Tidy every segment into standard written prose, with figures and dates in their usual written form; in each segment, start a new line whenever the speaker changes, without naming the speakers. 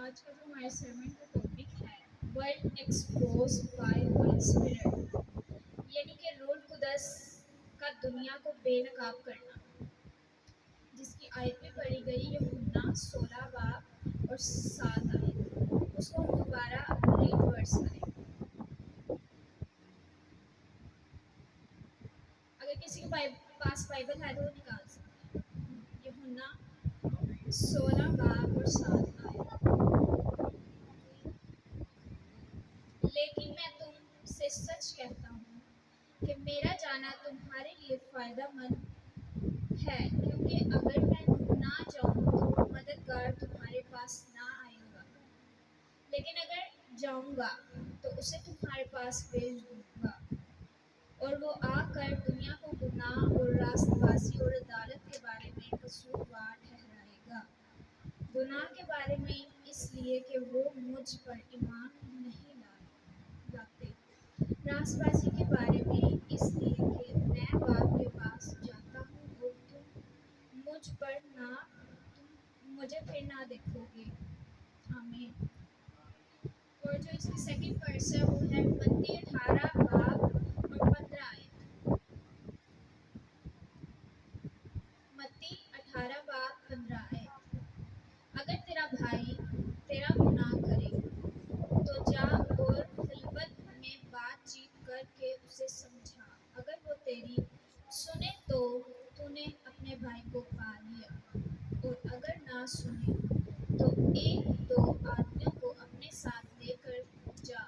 آج کا جو ہمارے سرمن کا ٹاپک ہے world expose by whole spirit, یعنی کہ روح القدس کا دنیا کو بے نقاب کرنا، جس کی آیت میں پڑھی گئی یوحنا 16 باب اور 7 آیت۔ اس کو ہم دوبارہ ریڈ ورڈس کریں۔ اگر کسی کے پاس بائبل ہے تو وہ نکال سکتے ہیں۔ یوحنا 16 باب اور 7 آیت۔ لیکن میں تم سے سچ کہتا ہوں کہ میرا جانا تمہارے لیے فائدہ مند ہے، کیونکہ اگر میں نہ جاؤں تو مددگار تمہارے پاس نہ آئے گا، لیکن اگر جاؤں گا تو اسے تمہارے پاس بھیج دوں گا، اور وہ آ کر دنیا کو گناہ اور راست بازی اور عدالت کے بارے میں قصوروار ٹھہرائے گا۔ گناہ کے بارے میں اس لیے کہ وہ مجھ پر ایمان نہیں لاتے، راست بازی کے بارے میں اس لیے کہ میں باپ کے پاس جاتا ہوں اور تم مجھے پھر نہ دیکھو گے۔ آمین۔ اور جو اس کی سیکنڈ ورس ہے وہ ہے متی 18 باب اور 15 آیت۔ متی 18 باب 15 آیت۔ اگر تیرا بھائی تیرا گناہ کرے تو جا اور خلوت میں بات چیت کر کے اسے سمجھا، اگر وہ تیری سنے تو تو نے اپنے بھائی کو پا لیا، اور اگر نہ سنے تو ایک دو آدمیوں کو اپنے ساتھ لے کر جا،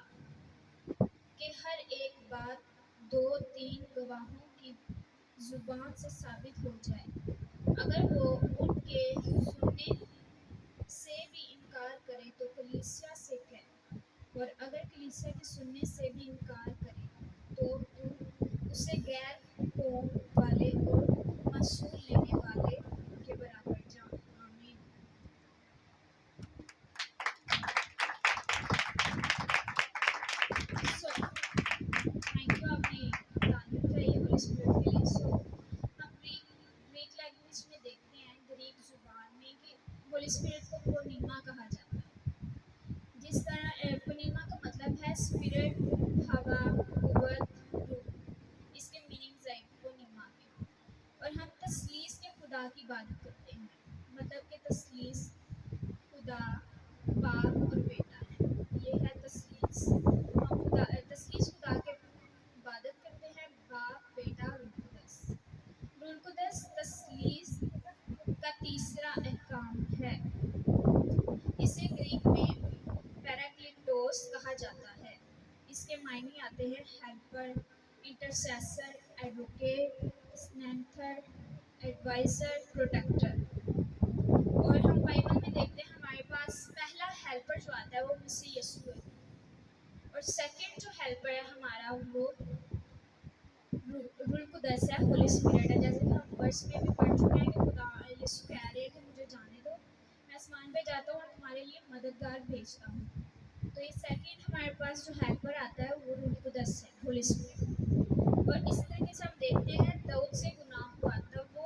کہ ہر ایک بات 2-3 گواہوں کی زبان سے ثابت ہو جائے۔ اگر وہ ان کے سننے سے بھی انکار کرے تو کلیسیا سے کہہ، اور اگر کلیسیا کے سننے سے بھی انکار کرے تو اسے غیر قوم والے اور معصول لینے والے کے برابر جان۔ آمین۔ تھینک یو، آپ نے تعلیم چاہیے ہولی اسپرٹ کے لیے۔ ہم گریک لینگویج میں دیکھتے ہیں، گریک زبان میں، کہ ہولی اسپرٹ کو پونیما کہا جاتا ہے۔ جس طرح پونیما کا مطلب ہے اسپرٹ، ہوا، قوت، روح۔ اس کے میننگز ہیں پونیما کے۔ اور ہم تثلیث کے خدا کی عبادت کرتے ہیں، مطلب کہ تثلیث خدا باپ اور بیٹا ہے، یہ ہے تثلیث۔ ہم تثلیث خدا کے عبادت کرتے ہیں، باپ، بیٹا، روح القدس۔ روح القدس تثلیث کا تیسرا احکام ہے۔ اسے گریک میں پیراکلیٹوس کہا جاتا ہے۔ اس کے معنی آتے ہیں ہیلپر، انٹرسیسر، ایڈوکیٹ، اسٹرینتھر، ایڈوائزر، پروٹیکٹر۔ اور ہم بائبل میں دیکھتے ہیں ہمارے پاس پہلا ہیلپر جو آتا ہے وہ مسیح یسوع ہے، اور سیکنڈ جو ہیلپر ہے ہمارا وہ روح القدس ہے، ہولی اسپرٹ ہے۔ جیسے کہ ہم ورس میں بھی پڑھ چکے ہیں کہ خدا یسوع کہہ رہے ہیں کہ مجھے جانے دو، میں آسمان پہ جاتا ہوں اور تمہارے لیے مددگار بھیجتا ہوں۔ تو یہ سیکنڈ ہمارے پاس جو ہیلپر آتا ہے وہ روح القدس ہے، ہولی اسپرٹ۔ اور اسی طریقے سے ہم دیکھتے ہیں داؤد سے